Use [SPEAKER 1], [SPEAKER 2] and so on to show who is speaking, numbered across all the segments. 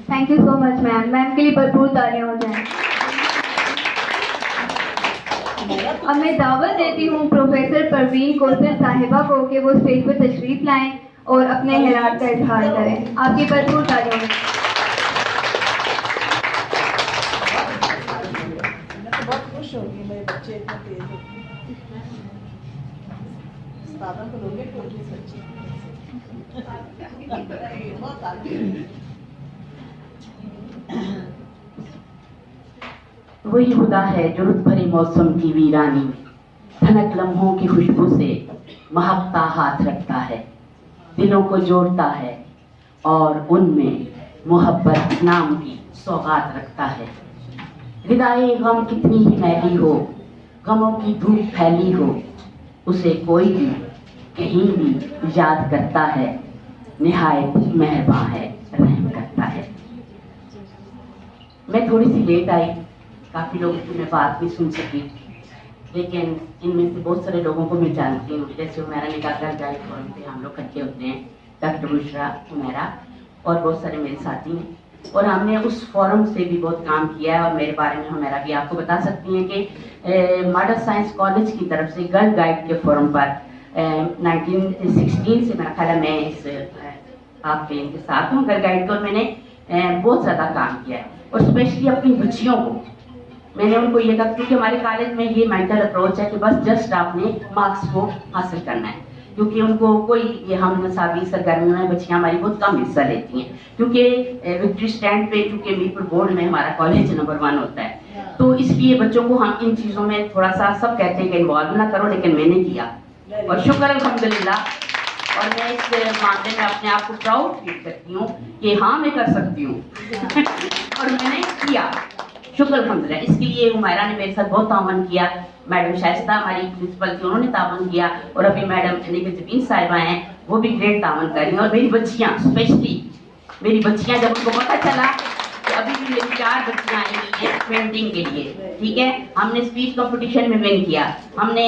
[SPEAKER 1] Thank you so much ma'am. Ma'am के लिए भरपूर तालियां हो जाएं। अब मैं दावत देती हूँ प्रोफेसर परवीन कोसर साहिबा को कि वो स्टेज पर तशरीफ लाएं और अपने ख्यालात का इजहार करें। आपकी भरपूर तालियां हो जाएं।
[SPEAKER 2] बहुत खुश होगी मेरे बच्चे इतने तेज को लोगे तो सच्ची बहुत आगे।
[SPEAKER 3] वही खुदा है जो रुत भरे मौसम की वीरानी में धनक लम्हों की खुशबू से महकता हाथ रखता है, दिलों को जोड़ता है और उनमें मोहब्बत नाम की सौगात रखता है। विदाई गम कितनी ही मैली हो, गमों की धूप फैली हो, उसे कोई भी कहीं भी याद करता है, निहायत मेहरबान है, रहम करता है। मैं थोड़ी सी लेट आई, काफ़ी लोगों की मैं बात भी सुन सकी, लेकिन इनमें से बहुत सारे लोगों को मैं जानती हूँ। जैसे उमेरा ने कहा गाइड फोरम पे हम लोग इकट्ठे होते हैं, डॉक्टर बुशरा, उमेरा और बहुत सारे मेरे साथी हैं, और हमने उस फोरम से भी बहुत काम किया है। और मेरे बारे में हमेरा भी आपको बता सकती हैं कि मॉडल साइंस कॉलेज की तरफ से गर्ल गाइड के फोरम पर 1916 से मेरा ख्याल है मैं इस आपके इनके साथ हूँ गर्ल गाइड को, और मैंने बहुत ज़्यादा काम किया है। और स्पेशली अपनी बच्चियों को मैंने उनको ये कहा, क्योंकि हमारे कॉलेज में ये मेंटल अप्रोच है कि बस जस्ट आपने मार्क्स को हासिल करना है, क्योंकि उनको कोई ये हम नसाबी सरगर्मियों में बच्चियाँ हमारी बहुत कम हिस्सा लेती हैं, क्योंकि विक्ट्री स्टैंड पे चूँकि मीरपुर बोर्ड में हमारा कॉलेज नंबर 1 होता है, तो इसलिए बच्चों को हम इन चीज़ों में थोड़ा सा सब कहते हैं कि इन्वॉल्व ना करो, लेकिन मैंने किया और शुक्र अल्हम्दुलिल्लाह। और मैं इस मामले में अपने आप को प्राउड फील करती हूँ कि हाँ मैं कर सकती हूँ और मैंने किया, शुक्र अल्हम्दुलिल्लाह। इसके लिए हुमायरा ने मेरे साथ बहुत तावन किया, मैडम शाइस्ता हमारी प्रिंसिपल थी, उन्होंने तावन किया, और अभी मैडम जबीन साहिबा हैं, वो भी ग्रेट तावन कर रही हैं। और मेरी बच्चियाँ स्पेशली मेरी बच्चियाँ, जब उनको पता चला कि अभी भी मेरी 4 बच्चियाँ आई हुई हैं पेंटिंग के लिए, ठीक है, हमने स्पीच कंपटीशन में विन किया, हमने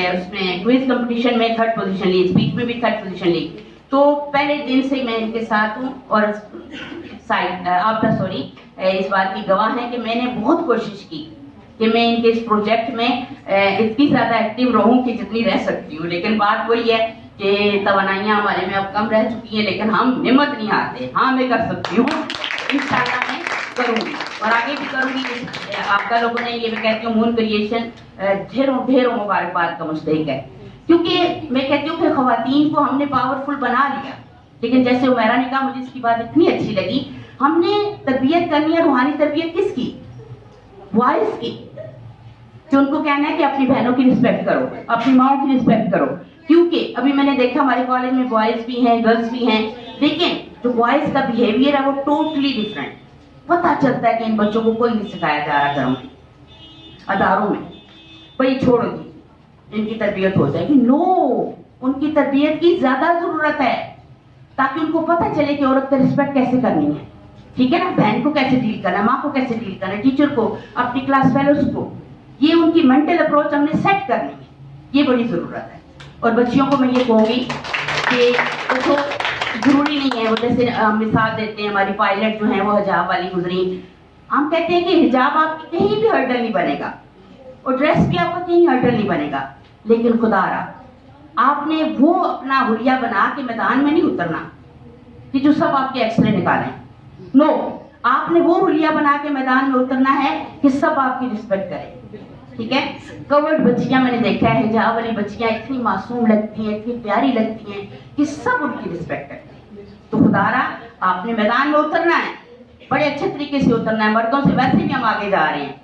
[SPEAKER 3] उसमें क्विज कंपटीशन में 3rd पोजीशन ली, स्पीच में भी 3rd पोजीशन ली। तो पहले दिन से मैं इनके साथ हूँ, और आप सॉरी इस बात की गवाह है कि मैंने बहुत कोशिश की कि मैं इनके इस प्रोजेक्ट में इतनी ज़्यादा एक्टिव रहूं कि जितनी रह सकती हूँ। लेकिन बात वही है कि तवानाइयाँ हमारे में अब कम रह चुकी हैं, लेकिन हम हिम्मत नहीं हारते। हाँ मैं कर सकती हूँ, इंशाल्लाह मैं करूँगी और आगे भी करूँगी। आपका लोगों ने ये मैं कहती हूँ मून क्रिएशन ढेरों ढेरों मुबारकबाद का मुस्तहिक है, क्योंकि मैं कहती हूँ कि ख़वातीन को हमने पावरफुल बना लिया, लेकिन जैसे उमेरा ने कहा, मुझे इसकी बात इतनी अच्छी लगी, हमने तरबियत करनी है, रूहानी तरबियत किसकी? बॉयज की, कि उनको कहना है कि अपनी बहनों की रिस्पेक्ट करो, अपनी माओ की रिस्पेक्ट करो। क्योंकि अभी मैंने देखा हमारे कॉलेज में बॉयज भी हैं, गर्ल्स भी हैं, लेकिन जो बॉयज का बिहेवियर है वो टोटली डिफरेंट। पता चलता है कि इन बच्चों को कोई नहीं सिखाया जा रहा घरों में, अदारों में, भाई छोड़ो जी इनकी तरबियत हो जाएगी। नो, उनकी तरबियत की ज्यादा जरूरत है, ताकि उनको पता चले कि औरत का रिस्पेक्ट कैसे करनी है, ठीक है ना, बहन को कैसे डील करना है, माँ को कैसे डील करना है, टीचर को, अपनी क्लास फेलोज को। ये उनकी मेंटल अप्रोच हमने सेट करनी है, ये बड़ी जरूरत है। और बच्चियों को मैं ये कहूँगी कि देखो जरूरी नहीं है, वो जैसे मिसाल देते हैं हमारी पायलट जो है वो हिजाब वाली गुजरी, हम कहते हैं कि हिजाब आपकी कहीं भी हर्डल नहीं बनेगा और ड्रेस भी आपका कहीं हर्डल नहीं बनेगा, लेकिन खुदारा आपने वो अपना हुलिया बना के मैदान में नहीं उतरना कि जो सब आपके एक्सरे निकालें। नो, आपने वो हुलिया बना के मैदान में उतरना है कि सब आपकी रिस्पेक्ट करें, ठीक है। कवर्ड बच्चियां मैंने देखा है, हिजाब वाली बच्चियां इतनी मासूम लगती हैं, इतनी प्यारी लगती हैं कि सब उनकी रिस्पेक्ट करते हैं। तो खुदारा आपने मैदान में उतरना है, बड़े अच्छे तरीके से उतरना है, मर्दों से वैसे भी हम आगे जा रहे हैं,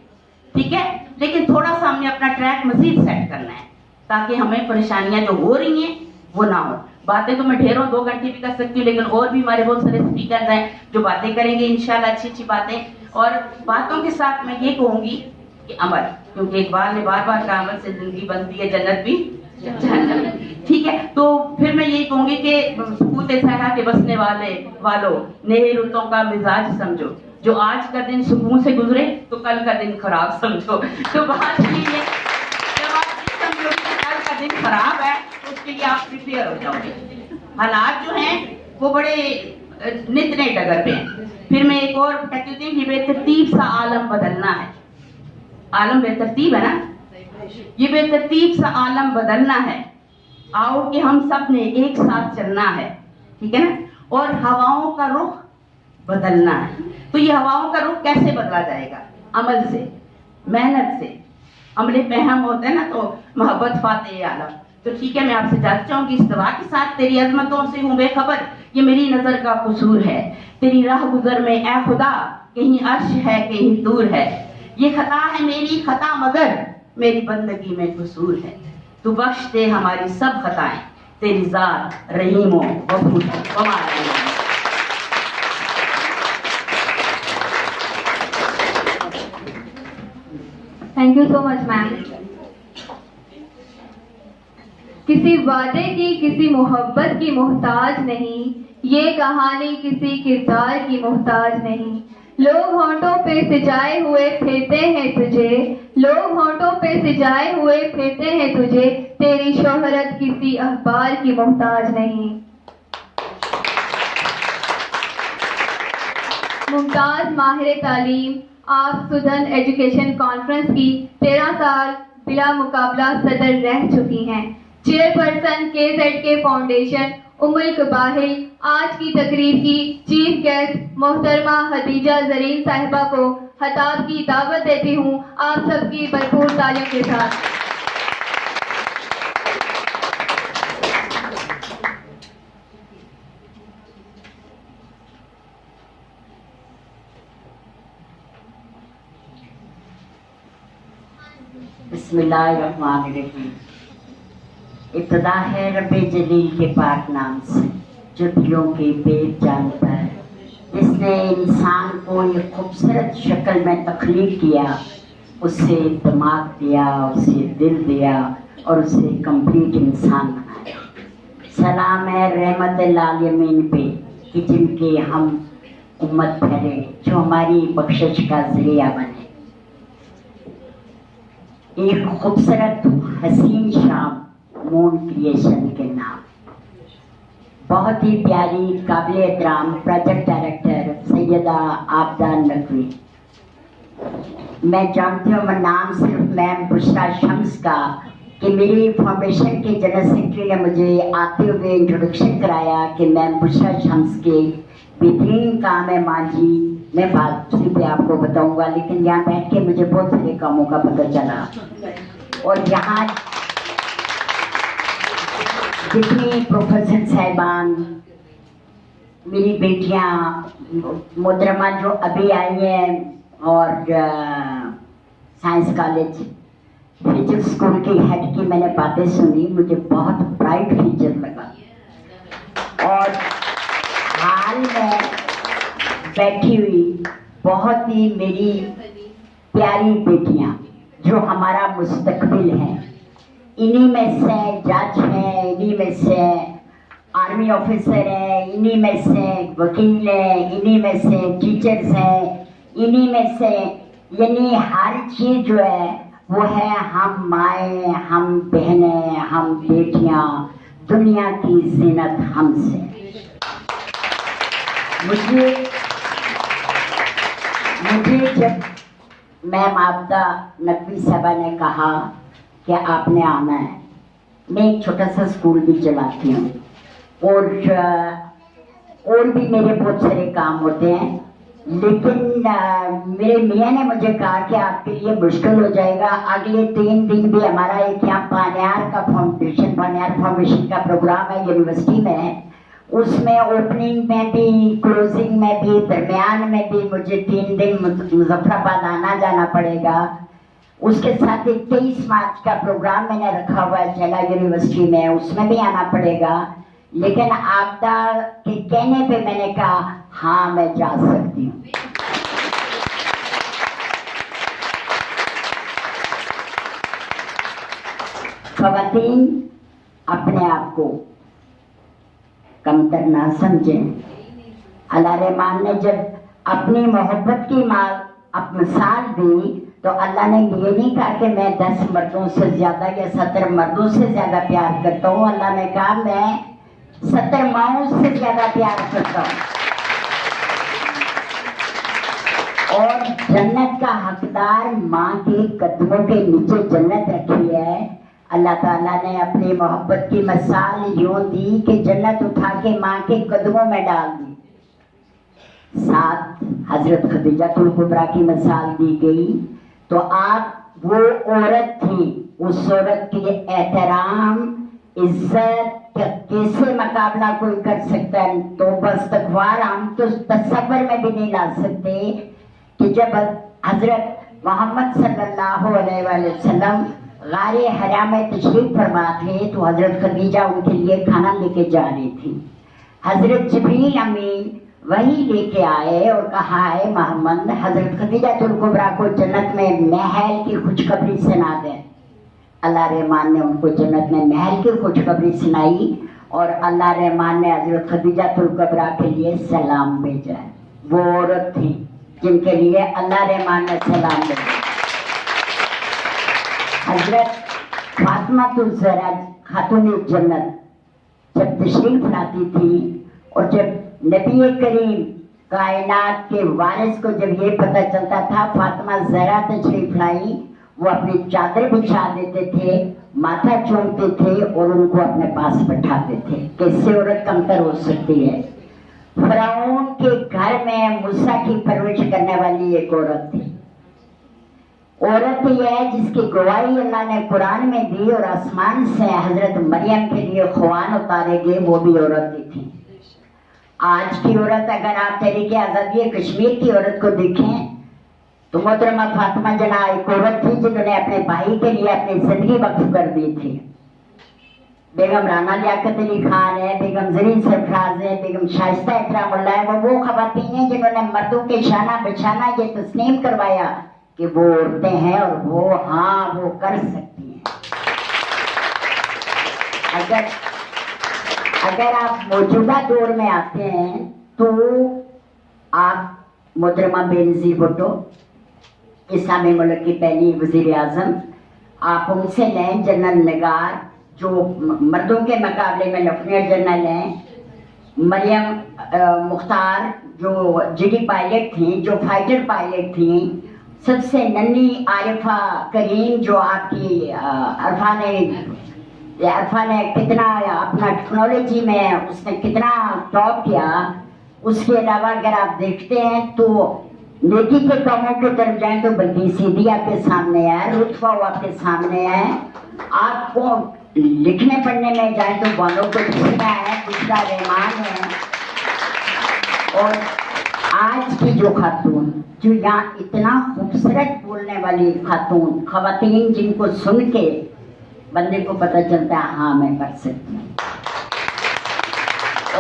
[SPEAKER 3] ठीक है, लेकिन थोड़ा सा हमने अपना ट्रैक मजीद सेट करना है, ताकि हमें परेशानियां जो हो रही हैं वो ना हो। बातें तो मैं ढेरों 2 घंटे भी कर सकती हूँ, लेकिन और भी हमारे बहुत सारे स्पीकर हैं जो बातें करेंगे इंशाल्लाह, अच्छी अच्छी बातें। और बातों के साथ मैं ये कहूँगी कि अमल, क्योंकि इकबाल ने बार बार कहा अमल से जिंदगी बनती है जन्नत भी जहन्नम, ठीक है। तो फिर मैं यही कहूँगी कि सुकूत सहरा के बसने वालों नेहे रुतों का मिजाज समझो, जो आज का दिन सुकून से गुजरे तो कल का दिन खराब समझो। तो बात ये है, जब आप ये समझो कि कल का दिन खराब है तो उसके लिए आप प्रिपेयर हो जाओगे। हालात जो हैं वो बड़े नित नए डगर पे हैं। फिर मैं एक और कहती हूँ कि बेतरतीब सा आलम बदलना है। आलम बेतरतीब है ना, ये बेतरतीब सा आलम बदलना है। आओ कि हम सब ने एक साथ चलना है, ठीक है ना। और हवाओं का रुख बदलना है। तो ये हवाओं का रुख कैसे बदला जाएगा? अमल से, मेहनत से। अमले पहम होते हैं ना, तो मोहब्बत फाते आलम। तो ठीक है, मैं आपसे जानना चाहूंगी, इस दवा के साथ तेरी अजमतों से हूँ बेखबर, ये मेरी नजर का कसूर है। तेरी राह गुजर में ए खुदा, कहीं अर्श है कहीं दूर है। ये खता है मेरी खता मगर मेरी बंदगी में कसूर है। तू बख्श दे हमारी सब खताएं, तेरी जात रहीमो गफूर है।
[SPEAKER 1] Thank you so much ma'am. किसी वादे की, किसी मोहब्बत की मोहताज नहीं, ये कहानी किसी किरदार की मोहताज नहीं। लोग होंठों पे सिजाए हुए फिरते हैं तुझे, लोग होंठों पे सिजाए हुए फिरते हैं तुझे, तेरी शोहरत किसी अखबार की मोहताज नहीं। मुमताज माहिर तालीम, आप सुदन एजुकेशन कॉन्फ्रेंस की 13 साल बिला मुकाबला सदर रह चुकी हैं। चेयरपर्सन KZK फाउंडेशन उम्मुल कबाहिल, आज की तकरीब की चीफ गेस्ट मोहतरमा हदीजा जरीन साहिबा को खिताब की दावत देती हूँ, आप सबकी भरपूर तालियों के साथ।
[SPEAKER 4] बिस्मिल्लाहिर्रहमानिर्रहीम। इब्तिदा है रब्बे जलील के पाक नाम से, जो दिलों के भेद जानता है। जिसने इंसान को ये खूबसूरत शक्ल में तख्लीक किया, उसे दिमाग दिया, उसे दिल दिया और उसे कंप्लीट इंसान बनाया। सलाम है रहमत लालिमीन पे कि जिनके हम उम्मत ठहरे, जो हमारी बख्शिश का जरिया बने। एक खूबसूरत हसीन शाम मून क्रिएशन के नाम, बहुत ही प्यारी काबिल एहतराम प्रोजेक्ट डायरेक्टर सैयदा आबदा नकवी। मैं जानती हूँ मैं नाम सिर्फ मैम बुशरा शम्स का, कि मेरी फाउंडेशन के जनरल सेक्रेटरी ने मुझे आते हुए इंट्रोडक्शन कराया कि मैम बुशरा शम्स के बेहतरीन काम है मांझी। मैं बात पे आपको बताऊंगा, लेकिन यहाँ बैठ के मुझे बहुत सारे कामों का पता चला। और यहाँ जितनी प्रोफेसर साहिबान, मेरी बेटियाँ मोहतरमा जो अभी आई हैं, और साइंस कॉलेज फिजिक्स स्कूल की हेड की मैंने बातें सुनी, मुझे बहुत ब्राइट फ्यूचर लगा। और हाल में बैठी हुई बहुत ही मेरी प्यारी बेटियां जो हमारा मुस्तकबिल है, इन्हीं में से जज हैं, इन्हीं में से आर्मी ऑफिसर हैं, इन्हीं में से वकील हैं, इन्हीं में से टीचर्स हैं, इन्हीं में से, यानी हर चीज़ जो है वो है हम माएँ, हम बहनें, हम बेटियां, दुनिया की जीनत हमसे। मुझे जब मैम आबदा नकवी साहबा ने कहा कि आपने आना है, मैं एक छोटा सा स्कूल भी चलाती हूँ और भी मेरे बहुत सारे काम होते हैं, लेकिन मेरे मियाँ ने मुझे कहा कि आपके लिए मुश्किल हो जाएगा, अगले 3 दिन भी हमारा एक यहाँ पानियार फाउंडेशन का प्रोग्राम है यूनिवर्सिटी में, उसमें ओपनिंग में भी, क्लोजिंग में भी, दरमियान में भी मुझे 3 दिन मुजफ्फराबाद आना जाना पड़ेगा। उसके साथ 23 मार्च का प्रोग्राम मैंने रखा हुआ है चला यूनिवर्सिटी में, उसमें भी आना पड़ेगा। लेकिन आपदा के कहने पे मैंने कहा हाँ मैं जा सकती हूँ। ख़वातीन अपने आप को कमतर ना समझें। अल्लाह रहमान ने जब अपनी मोहब्बत की मिसाल दी तो अल्लाह ने ये नहीं कहा कि मैं 10 मर्दों से ज़्यादा या 70 मर्दों से ज़्यादा प्यार करता हूँ। अल्लाह ने कहा मैं 70 माओं से ज़्यादा प्यार करता हूँ। जन्नत का हकदार माँ के कदमों के नीचे जन्नत रखी है। अल्लाह ताला ने अपनी मोहब्बत की मिसाल यूं दी कि जन्नत उठा के माँ के कदमों में डाल दी। साथ हजरत खदीजातुल कुबरा की मिसाल दी गई। तो आप वो औरत थी, उस औरत के एहतराम इज्जत का कैसे मुकाबला कोई कर सकता है? तो बस तकवार हम तो तस्वर में भी नहीं ला सकते कि जब हजरत मोहम्मद सल्लल्लाहु अलैहि वसल्लम गारे हरा में तशरीफ फरमा थे तो हजरत खदीजा उनके लिए खाना लेके जा रही थी। हजरत जिब्रील अमीन वही लेके आए और कहा है मोहम्मद हजरत खदीजातुल कुबरा को जन्नत में महल की खुशखबरी सुना दें। अल्लाह रहमान ने उनको जन्नत में महल की खुशखबरी सुनाई और अल्लाह रहमान ने हजरत खदीजातुल कुबरा के लिए सलाम भेजा। वो औरत थी जिनके लिए अल्लाह रहमान ने सलाम भेजा। हजरत फातिमा ज़हरा खातून जन्नत जब तशरीफ लाती थी और जब नबी करीम कायनात के वारिस को जब ये पता चलता था फातिमा ज़हरा तशरीफ लाई, वो अपनी चादर बिछा देते थे, माथा चूमते थे और उनको अपने पास बैठाते थे। कैसे औरत कमतर हो सकती है? फिरौन के घर में मूसा की परवरिश करने वाली एक औरत थी। औरत यह है जिसकी गवाही अल्लाह ने कुरान में दी और आसमान से हजरत मरियम के लिए खुआन उतारे गए, वो भी औरत ही थी। आज की औरत अगर आप तहरीके आज़ादी कश्मीर की औरत को देखें तो मोहतरमा फातिमा जना एक औरत थी जिन्होंने अपने भाई के लिए अपनी जिंदगी वक्फ कर दी थी। बेगम राना लियाकत अली खान है, बेगम ज़रीन सरफराज है, बेगम शाइस्ता इकरामुल्लाह है। वो खवातीन हैं जिन्होंने मर्दों के शाना बिछाना ये तस्लीम करवाया कि वो औरतें हैं और वो हाँ वो कर सकती हैं। अगर आप मौजूदा दौर में आते हैं तो आप मोहतरमा बेनज़ीर भुट्टो इस्लामी मुल्क की पहली वज़ीर आज़म, आप उनसे लें जनरल निगार जो मर्दों के मुकाबले में लेफ्टिनेंट जनरल हैं, मरियम मुख्तार जो जीडी पायलट थी, जो फाइटर पायलट थी, सबसे नन्ही आरिफा करीम जो आपकी अरफा ने कितना अपना टेक्नोलॉजी में उसने कितना टॉप किया। उसके अलावा अगर आप देखते हैं तो नेकी के कामों की तरफ जाएं तो बल्कि सीधी आपके सामने है, लुत्फा आपके सामने है। आपको लिखने पढ़ने में जाए तो बालों को दूसरा है, दूसरा रहमान है। और आज की जो खातून जो यहाँ इतना खूबसूरत बोलने वाली खातून खवातीन जिनको सुन के बंदे को पता चलता है हाँ मैं कर सकती हूँ।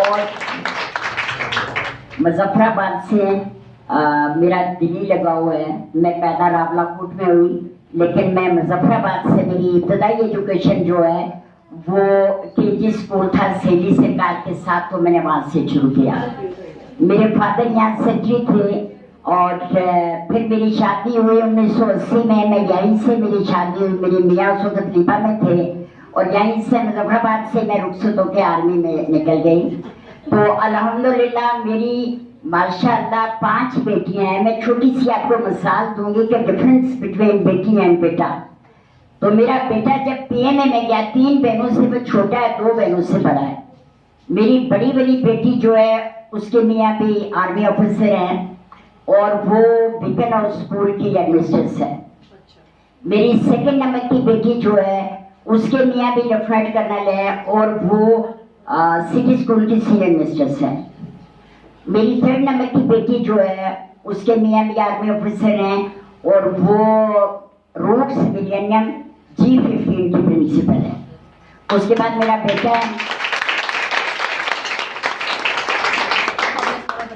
[SPEAKER 4] और मुजफ्फराबाद से मेरा दिल्ली लगा हुआ है। मैं पैदा रावलाकोट में हुई लेकिन मैं मुजफ्फराबाद से मेरी इब्तदाई एजुकेशन जो है वो केजी स्कूल था सेठी सरकार के साथ, तो मैंने वहाँ से शुरू किया। मेरे फादर यहाँ सेक्रेटरी थे और फिर मेरी शादी हुई 1980 में। मैं यहीं से मेरी शादी हुई, मेरी मियाँ उस वक्त लीबा में थे और यहीं से मुजफ्फराबाद से मैं रुखसत होकर आर्मी में निकल गई। तो अल्हम्दुलिल्लाह मेरी माशाअल्लाह 5 बेटियां हैं। मैं छोटी सी आपको मिसाल दूंगी कि डिफरेंस बिटवीन बेटी एंड बेटा। तो मेरा बेटा जब पीएमए में गया 3 बहनों से वो छोटा है, 2 बहनों से बड़ा है। मेरी बड़ी वाली बेटी जो है उसके मियाँ भी आर्मी ऑफिसर हैं और वो बीकन हाउस स्कूल की एडमिनिस्ट्रेटर है। मेरी सेकंड नंबर की बेटी जो है उसके मियाँ भी लेफ्टिनेंट कर्नल है और वो सिटी स्कूल की सीनियर मिस्ट्रेस है। मेरी 3rd नंबर की बेटी जो है उसके मियाँ भी आर्मी ऑफिसर हैं और वो रोड्स मिलेनियम G15 की प्रिंसिपल है। उसके बाद मेरा बेटा है,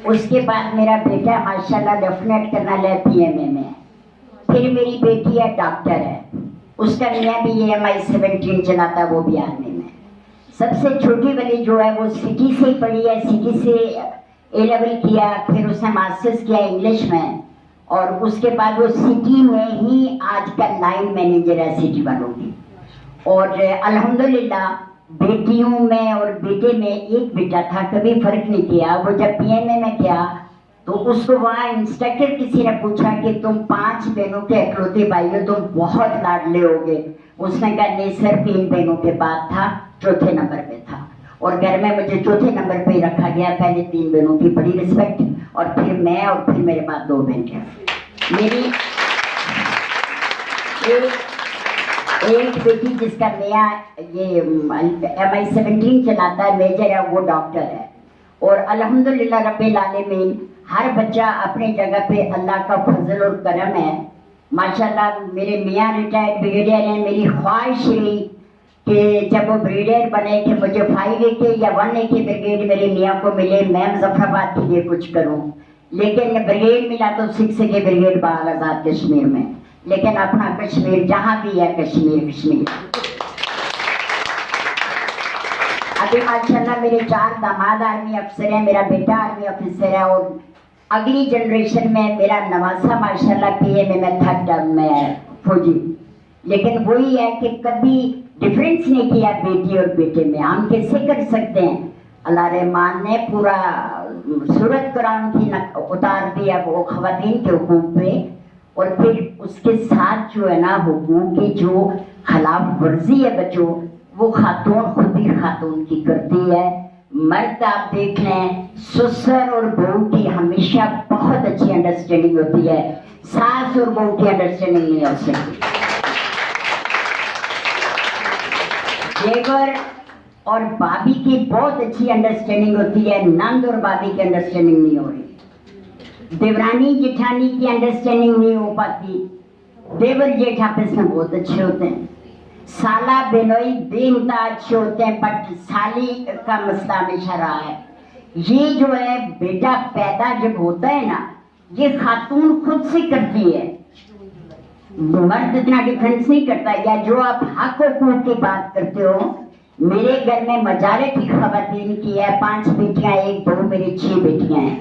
[SPEAKER 4] उसके बाद मेरा बेटा माशाल्लाह लेफ्टिनेंट कर्नल है पीएमए में। फिर मेरी बेटी है डॉक्टर है, उसका मियाँ भी MI-17 चलाता है, वो भी आर्मी में। सबसे छोटी वाली जो है वो सिटी से ही पढ़ी है, सिटी से A लेवल किया, फिर उसने मास्टर्स किया इंग्लिश में और उसके बाद वो सिटी में ही आज का लाइन मैनेजर है सिटी वालों की। और अल्हम्दुलिल्लाह बेटियों में और बेटे में एक बेटा था, कभी फर्क नहीं किया। वो जब पीएमए में गया तो उसको वहाँ इंस्ट्रक्टर किसी ने पूछा कि तुम 5 बहनों के इकलौते भाई हो, तुम बहुत लाडले होगे। उसने कहा नहीं सर, 3 बहनों के बाद था, चौथे नंबर पे था, और घर में मुझे चौथे नंबर पे ही रखा गया। पहले 3 बहनों की बड़ी रिस्पेक्ट, और फिर मैं, और फिर मेरे बाद 2 बहन। मेरी एक बेटी जिसका नया ये MI-17 चलाता है, मेजर है, वो डॉक्टर है। और अल्हम्दुलिल्लाह रब्बिल आलमीन, हर बच्चा अपनी जगह पे अल्लाह का फजल और करम है। माशाल्लाह मेरे मियाँ रिटायर्ड ब्रिगेडियर हैं। मेरी ख्वाहिश रही कि जब वो ब्रिगेडियर बने कि मुझे 5AK या 1AK ब्रिगेड मेरे मियाँ को मिले, मैं मुजफ्फराबाद के लिए कुछ करूँ। लेकिन ब्रिगेड मिला तो 6AK ब्रिगेड बाल आज़ाद कश्मीर में। लेकिन अपना कश्मीर जहाँ भी है, कश्मीर कश्मीर। अभी माशाल्लाह मेरे 4 दामाद आर्मी अफसर हैं, मेरा बेटा आर्मी ऑफिसर है, और अगली जनरेशन में मेरा नवासा माशाल्लाह PM में 3rd टर्म में है, फौजी। लेकिन वही है कि कभी डिफरेंस नहीं किया बेटी और बेटे में। हम कैसे कर सकते हैं? अल्लाह रहमान ने पूरा सूरत कुरान की उतार दिया वो खवातीन के हुकूक पे, और फिर उसके साथ जो है ना हुकूक की जो खिलाफ वर्जी है बच्चों, वो खातून खुद ही खातून की करती है। मर्द आप देख लें, ससुर और बहू की हमेशा बहुत अच्छी अंडरस्टैंडिंग होती है, सास और बहू की अंडरस्टैंडिंग नहीं हो सकती। देवर और भाभी की बहुत अच्छी अंडरस्टैंडिंग होती है, नंद और भाभी की अंडरस्टैंडिंग नहीं हो रही। देवरानी जेठानी की अंडरस्टैंडिंग नहीं हो पाती। देवर जेठ आपस में बहुत अच्छे होते हैं, साला बेनोई बेनता अच्छे होते हैं, बट साली का मसला हमेशा रहा है। ये जो है बेटा पैदा जब होता है ना, ये खातून खुद से करती है, मर्द इतना डिफरेंस नहीं करता। या जो आप हक हकूक की बात करते हो, मेरे घर में मेजॉरिटी खवातीन की है, 5 बेटियां 1 बहू, मेरी 6 बेटियां हैं।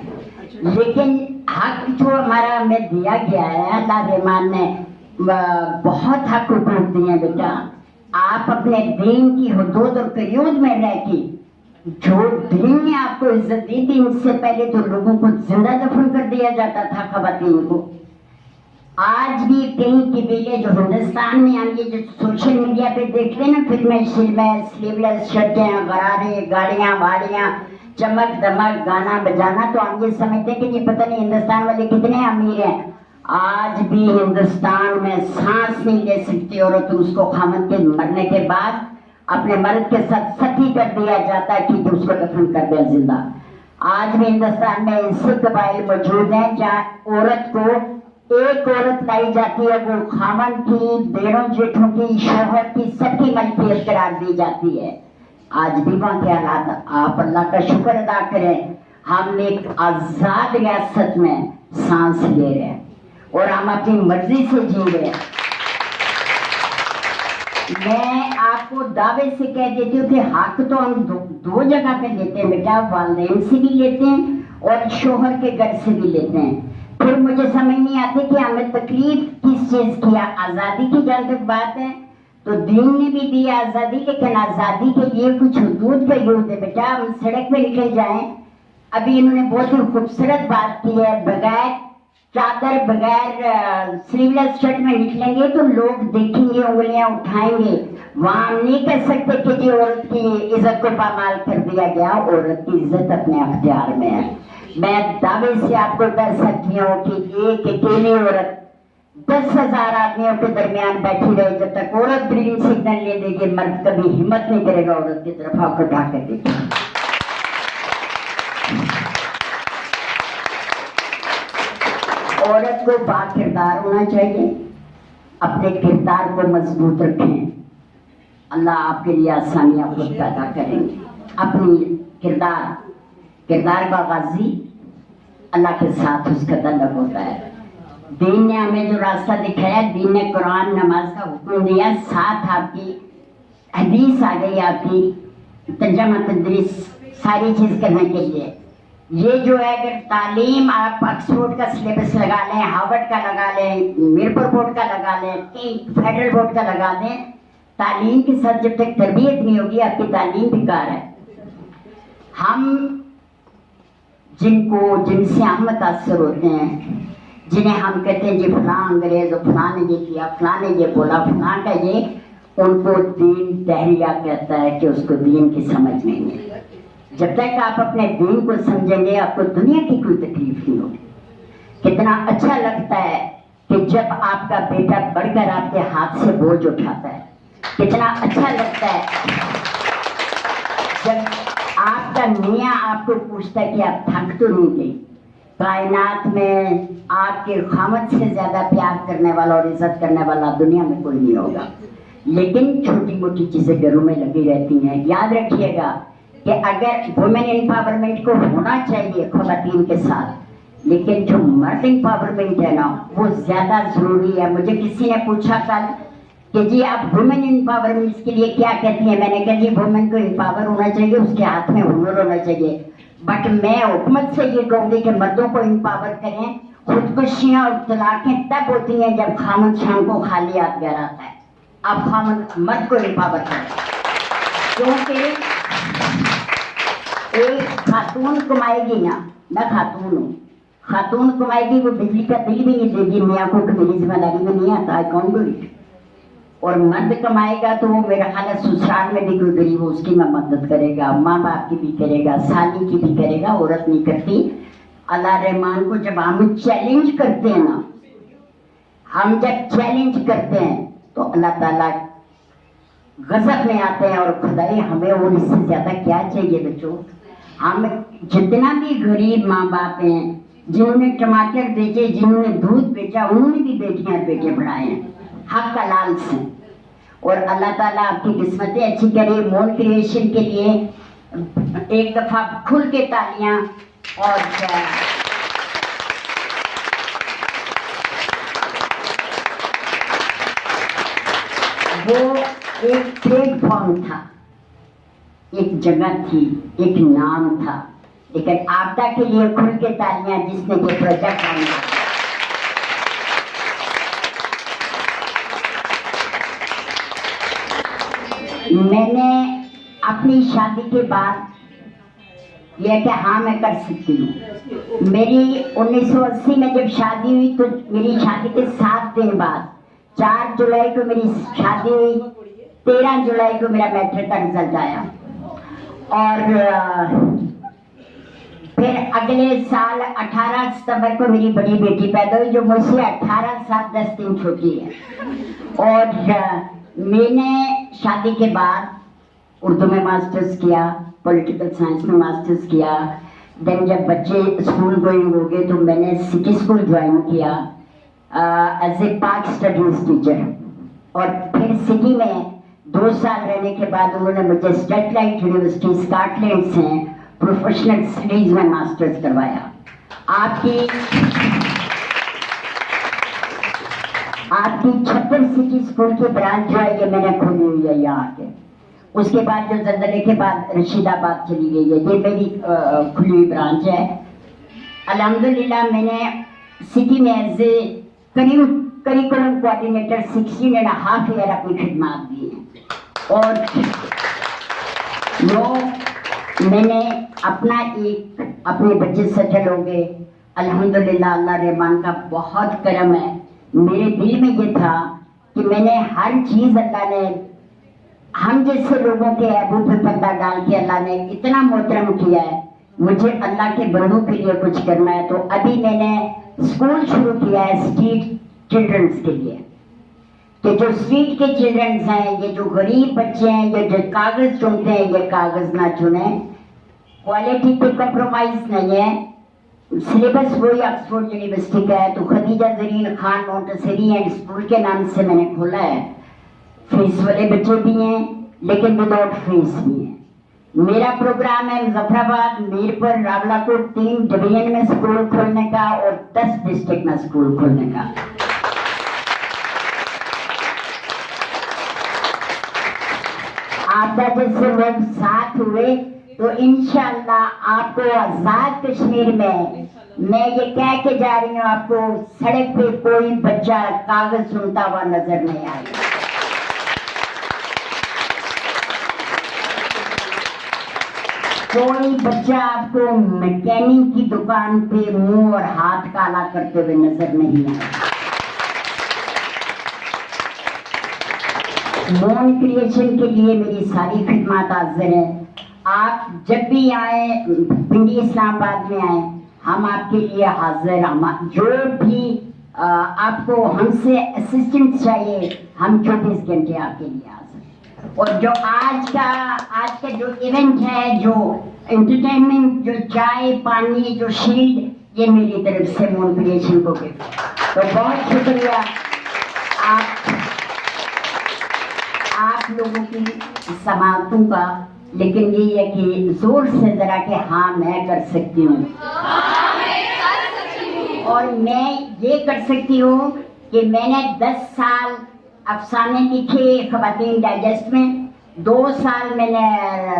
[SPEAKER 4] लेकिन हक जो हमारा हमें दिया गया है, अल्लाह रहमान ने बहुत हक हकूक दिए हैं बेटा। आप अपने दीन की हुदूद और कयूद में रह के, जो दीन ने आपको इज्जत दी थी, इससे पहले तो लोगों को जिंदा दफन कर दिया जाता था खवातीन को। आज भी कई कबीले जो हिंदुस्तान में, हम ये जो सोशल मीडिया पे देखते हैं ना, फिल्में शिल्में, स्लीवलेस शर्टें, गरारे, गाड़ियां वाड़ियां, चमक दमक, गाना बजाना, तो हम ये समझते हैं कि ये पता नहीं हिंदुस्तान वाले कितने अमीर हैं। आज भी हिंदुस्तान में सांस नहीं ले सकती औरत, उसको खामद के मरने के बाद अपने मर्द के साथ सती कर दिया जाता है कि उसको दफन कर दिया जिंदा। आज भी हिंदुस्तान में ऐसे कबाइल मौजूद हैं जहाँ औरत को एक औरत लाई जाती है, वो खामन की, बेरों जेठों की, शोहर की, सबकी मलकियत करार दी जाती है। आज भी वहाँ के हालात, आप अल्लाह का शुक्र अदा करें, हम एक आजाद रियासत में सांस ले रहे हैं और हम अपनी मर्जी से जी रहे हैं। मैं आपको दावे से कह देती हूँ कि हक तो हम दो जगह पे लेते हैं बेटा, वालिदैन से भी लेते हैं और शोहर के घर से भी लेते हैं। फिर मुझे समझ नहीं आती कि हमें तकलीफ किस चीज की है। आजादी की जहाँ तक बात है तो दीन ने भी दी आजादी, लेकिन आजादी के लिए कुछ हुदूद का यूज है बेटा। हम सड़क पे निकल जाएं, अभी इन्होंने बहुत ही खूबसूरत बात की है, बगैर चादर, बगैर स्लीवलेस शर्ट में निकलेंगे तो लोग देखेंगे, उंगलियां उठाएंगे। वहां नहीं कह सकते कि जी औरत की इज्जत को पामाल कर दिया गया। औरत की इज्जत अपने अख्तियार में है। मैं दावे से आपको कह सकती हूँ कि एक अकेली औरत 10,000 आदमियों के दरमियान बैठी रहे, जब तक औरत ग्रीन सिग्नल ले देगी, मर्द कभी हिम्मत नहीं करेगा औरत की तरफ आपको उठा कर देगी। औरत को बाकिरदार होना चाहिए, अपने किरदार को मजबूत रखें, अल्लाह आपके लिए आसानियां खुद पैदा करेंगे। अपनी किरदार का गाजी अल्लाह के साथ उसका तलब होता है। दीन ने हमें जो रास्ता दिखाया, दीन ने कुरान नमाज का हुक्म दिया, साथ आपकी हदीस आ गई, आपकी तर्जमा तदरीस सारी चीज करने के लिए। ये जो है अगर तालीम आप ऑक्सफोर्ड का सिलेबस लगा लें, हार्वर्ड का लगा लें, मीरपुर बोर्ड का लगा लें, फेडरल बोर्ड का लगा दें, तालीम के साथ जब तक तरबियत नहीं होगी आपकी तालीम बेकार है। हम जिनसे हम मुतासर होते हैं, जिन्हें हम कहते हैं जी फलां अंग्रेज फलां ने ये किया, फलां ने ये बोला, फलां का ये, उनको दीन तहरिया कहता है कि उसको दीन की समझ नहीं है। जब तक आप अपने दीन को समझेंगे आपको दुनिया की कोई तकलीफ नहीं होगी। कितना अच्छा लगता है कि जब आपका बेटा बढ़कर आपके हाथ से बोझ उठाता है, कितना अच्छा लगता है जब आपका मियाँ आपको पूछता है कि आप थक तो नहीं गई। कायनात में आपके खामद से ज्यादा प्यार करने वाला और इज्जत करने वाला दुनिया में कोई नहीं होगा। लेकिन छोटी मोटी चीजें घरों में लगी रहती हैं। याद रखिएगा कि अगर वुमेन एम्पावरमेंट को होना चाहिए ख़वातीन के साथ, लेकिन जो मर्द एम्पावरमेंट है ना वो ज्यादा जरूरी है। मुझे किसी ने पूछा कल कि जी आप वुमेन एम्पावरमेंट के लिए क्या कहती हैं। मैंने कहा जी वुमेन को एम्पावर होना चाहिए, उसके हाथ में हुनर होना चाहिए। बट मैं हुकूमत से ये कहूँगी कि मर्दों को एम्पावर करें। खुदकुशियाँ और तलाकें तब होती हैं जब खामद शाम को खाली हाथ घर आता है। आप खामद मर्द को एम्पावर करें, क्योंकि एक खातून कमाएगी ना, मैं खातून हूँ, खातून कमाएगी वो बिजली का बिल भी नहीं देगी, मियाँ को मेरी जिम्मेदारी में नहीं आता, आई कांट डू इट। और मर्द कमाएगा तो वो मेरा ख्याल है ससुराल में भी कोई गरीब हो उसकी मैं मदद करेगा, माँ बाप की भी करेगा, साली की भी करेगा। औरत नहीं करती। अल्लाह रहमान को जब हम चैलेंज करते हैं ना, हम जब चैलेंज करते हैं तो अल्लाह ताला गजब में आते हैं और खुदाई हमें और इससे ज्यादा क्या चाहिए बच्चों। हम जितना भी गरीब माँ बाप हैं, जिन्होंने टमाटर बेचे, जिन्होंने दूध बेचा, उन्होंने भी बेटियां बेटे बढ़ाए हैं हक हलाल से। और अल्लाह ताला आपकी किस्मतें अच्छी करे। मोन क्रिएशन के लिए एक दफा खुल के तालियां। और वो एक प्लेटफॉर्म था, एक जगह थी, एक नाम था, लेकिन आपदा के लिए खुल के तालियां जिसने ये प्रोजेक्ट बनाया। मैंने अपनी शादी के बाद यह कि हाँ मैं कर सकती हूँ। मेरी 1980 में जब शादी हुई तो मेरी शादी के 7 दिन बाद 4 जुलाई को मेरी शादी हुई, 13 जुलाई को मेरा मैट्रिक का रिजल्ट आया। और फिर अगले साल 18 सितंबर को मेरी बड़ी बेटी पैदा हुई जो मुझसे 18 साल 10 दिन छोटी है। और मैंने शादी के बाद उर्दू में मास्टर्स किया, पॉलिटिकल साइंस में मास्टर्स किया। देन जब बच्चे स्कूल गोइंग हो गए तो मैंने सिटी स्कूल ज्वाइन किया एज ए पाक स्टडीज टीचर। और फिर सिटी में 2 साल रहने के बाद उन्होंने मुझे स्टेटलाइट यूनिवर्सिटी स्कॉटलैंड से प्रोफेशनल स्टडीज में मास्टर्स करवाया। आपकी 76 सिटी स्कूल की ब्रांच जो है ये मैंने खोली हुई है यहाँ के। उसके बाद जो जल्जले के बाद रशीदाबाद चली गई है, ये मेरी खुली हुई ब्रांच है। अल्हम्दुलिल्लाह मैंने सिटी में as a curriculum coordinator 16.5 year अपनी खिदमत दी है। और मैंने अपने बच्चे सेटल हो गए अल्हम्दुलिल्लाह। अल्लाह रहमान का बहुत करम है। मेरे दिल में ये था कि मैंने हर चीज अल्लाह ने हम जैसे लोगों के अबू पे पर्दा डाल के अल्लाह ने इतना मोहतरम किया है। मुझे अल्लाह के बंदों के लिए कुछ करना है। तो अभी मैंने स्कूल शुरू किया है स्ट्रीट चिल्ड्रंस के लिए, कि जो स्ट्रीट के चिल्ड्रंस हैं, ये जो गरीब बच्चे हैं, ये जो कागज चुनते हैं, ये कागज ना चुने। क्वालिटी पे कॉम्प्रोमाइज नहीं है। सिलेबस वही ऑक्सफोर्ड यूनिवर्सिटी का है। तो Khadija Zareen Khan Montessori and school के नाम से मैंने खोला है। फीस वाले बच्चे भी हैं लेकिन विदाउट फीस भी हैं। मेरा प्रोग्राम है मुजफ्फराबाद, मीरपुर, रावलाकोट 3 डिवीजन में स्कूल खोलने का और 10 डिस्ट्रिक्ट में स्कूल खोलने का। आपदा जैसे लोग साथ हुए तो इंशाअल्लाह आपको आजाद कश्मीर में मैं ये कह के जा रही हूँ, आपको सड़क पे कोई बच्चा कागज सुनता हुआ नजर नहीं आएगा। कोई बच्चा आपको मैकेनिक की दुकान पे मुंह और हाथ काला करते हुए नजर नहीं आए। मोन क्रिएशन के लिए मेरी सारी खिदमत हाजिर है। आप जब भी आए, पिंडी इस्लामाबाद में आए, हम आपके लिए हाजिर। हम जो भी आपको हमसे असिस्टेंट चाहिए, हम 24 घंटे आपके लिए हाजिर। और जो आज का जो इवेंट है, जो एंटरटेनमेंट, जो चाय पानी, जो शील्ड, ये मेरी तरफ से मोन क्रिएशन को गिफ्ट। तो बहुत शुक्रिया आप लोगों की समातों का। लेकिन ये है कि जोर से जरा कि हाँ मैं कर सकती हूँ, और मैं ये कर सकती हूँ कि मैंने 10 साल अफसाने लिखे खवातीन डाइजेस्ट में, 2 साल मैंने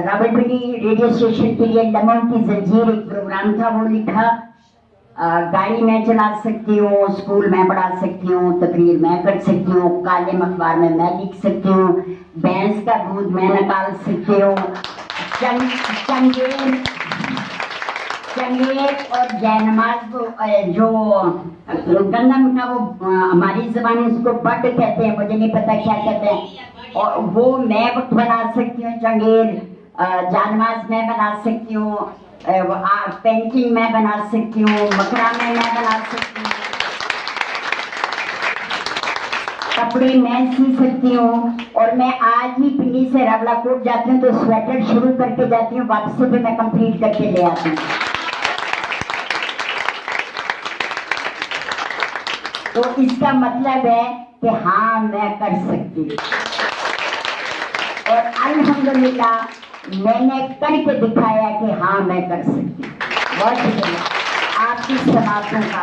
[SPEAKER 4] रावलपिंडी रेडियो स्टेशन के लिए लम्हों की जंजीर एक प्रोग्राम था वो लिखा। गाड़ी मैं चला सकती हूँ, स्कूल मैं पढ़ा सकती हूँ, तकरीर मैं कर सकती हूँ, कालिम अखबार में मैं लिख सकती हूँ, भैंस का दूध मैं निकाल सकती हूँ, चंगेर और जयनमाज को जो गंदम का वो हमारी जबान में उसको बट कहते हैं, मुझे नहीं पता क्या कहते हैं, और वो मैं बना सकती हूँ। चंगेर जानमाज मैं बना सकती हूँ, पेंटिंग मैं बना सकती हूँ, मकरामे मैं बना सकती हूँ, कपड़े मैं सी सकती हूँ। और मैं आज ही पिंडी से रावलाकोट जाती हूँ तो स्वेटर शुरू करके जाती हूँ, वापसी पे मैं कंप्लीट करके ले आती हूँ। तो इसका मतलब है कि हाँ मैं कर सकती हूँ, और अल्हम्दुलिल्लाह मैंने करके दिखाया कि हाँ मैं कर सकती हूँ। बहुत शुक्रिया आपकी समातों का।